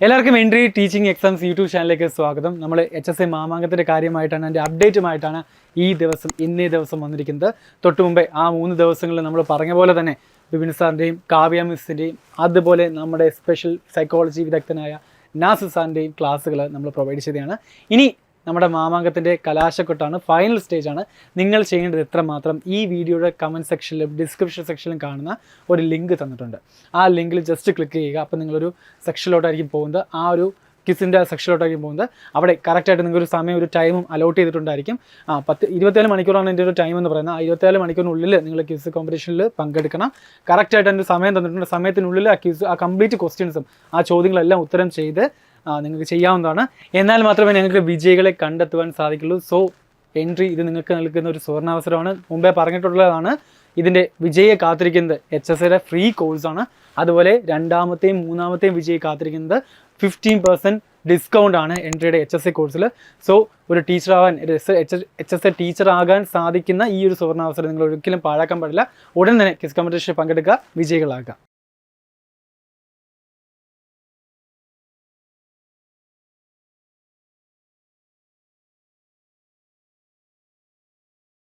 എല്ലാവർക്കും entry teaching exams YouTube ചാനലിലേക്ക് സ്വാഗതം. നമ്മൾ HSA മാമാങ്കത്തിൻ്റെ കാര്യമായിട്ടാണ്, അതിൻ്റെ അപ്ഡേറ്റുമായിട്ടാണ് ഇന്നേ ദിവസം വന്നിരിക്കുന്നത്. തൊട്ട് മുമ്പേ ആ 3 ദിവസങ്ങളിൽ നമ്മൾ പറഞ്ഞ പോലെ തന്നെ ബിപിൻ സാറിൻ്റെയും കാവ്യ മിസ്സിൻ്റെയും അതുപോലെ നമ്മുടെ സ്പെഷ്യൽ സൈക്കോളജി വിദഗ്ധനായ നാസ് സാറിൻ്റെയും ക്ലാസ്സുകൾ നമ്മൾ പ്രൊവൈഡ് ചെയ്തതാണ്. ഇനി നമ്മുടെ മാമാങ്കത്തിൻ്റെ കലാശക്കൊട്ടാണ്, ഫൈനൽ സ്റ്റേജാണ്. നിങ്ങൾ ചെയ്യേണ്ടത് എത്രമാത്രം ഈ വീഡിയോയുടെ കമൻറ്റ് സെക്ഷനിലും ഡിസ്ക്രിപ്ഷൻ സെക്ഷനിലും കാണുന്ന ഒരു ലിങ്ക് തന്നിട്ടുണ്ട്. ആ ലിങ്കിൽ ജസ്റ്റ് ക്ലിക്ക് ചെയ്യുക. അപ്പോൾ നിങ്ങളൊരു സെക്ഷനിലോട്ടായിരിക്കും പോകുന്നത്. ആ ഒരു ക്വിസിൻ്റെ സെക്ഷനിലോട്ടായിരിക്കും പോകുന്നത്. അവിടെ കറക്റ്റായിട്ട് നിങ്ങൾക്കൊരു സമയം, ഒരു ടൈമും അലോട്ട് ചെയ്തിട്ടുണ്ടായിരിക്കും. 24 മണിക്കൂറാണ് എൻ്റെ ഒരു ടൈം എന്ന് പറയുന്നത്. ആ 24 മണിക്കൂറിനുള്ളിൽ നിങ്ങൾ ക്വിസ് കോമ്പറ്റീഷനിൽ പങ്കെടുക്കണം. കറക്റ്റായിട്ട് എൻ്റെ സമയം തന്നിട്ടുണ്ട്. സമയത്തിനുള്ളിൽ ആ കംപ്ലീറ്റ് ക്വസ്റ്റ്യൻസും ആ ചോദ്യങ്ങളെല്ലാം ഉത്തരം ചെയ്ത് നിങ്ങൾക്ക് ചെയ്യാവുന്നതാണ്. എന്നാൽ മാത്രമേ ഞങ്ങൾക്ക് വിജയികളെ കണ്ടെത്തുവാൻ സാധിക്കുള്ളൂ. സോ എൻട്രി ഇത് നിങ്ങൾക്ക് നൽകുന്ന ഒരു സുവർണാവസരമാണ്. മുമ്പേ പറഞ്ഞിട്ടുള്ളതാണ്. ഇതിൻ്റെ വിജയെ കാത്തിരിക്കുന്നത് HSAയുടെ ഫ്രീ കോഴ്സാണ്. അതുപോലെ രണ്ടാമത്തെയും മൂന്നാമത്തെയും വിജയെ കാത്തിരിക്കുന്നത് 15% ഡിസ്കൗണ്ട് ആണ് എൻട്രിയുടെ HSA കോഴ്സിൽ. സോ ഒരു ടീച്ചർ ആവാൻ, HSA ടീച്ചർ ആകാൻ സാധിക്കുന്ന ഈ ഒരു സുവർണാവസരം നിങ്ങൾ ഒരിക്കലും പാഴാക്കാൻ പാടില്ല. ഉടൻ തന്നെ ക്വിസ് കോമ്പറ്റീഷനിൽ പങ്കെടുക്കുക, വിജയികളാക്കുക.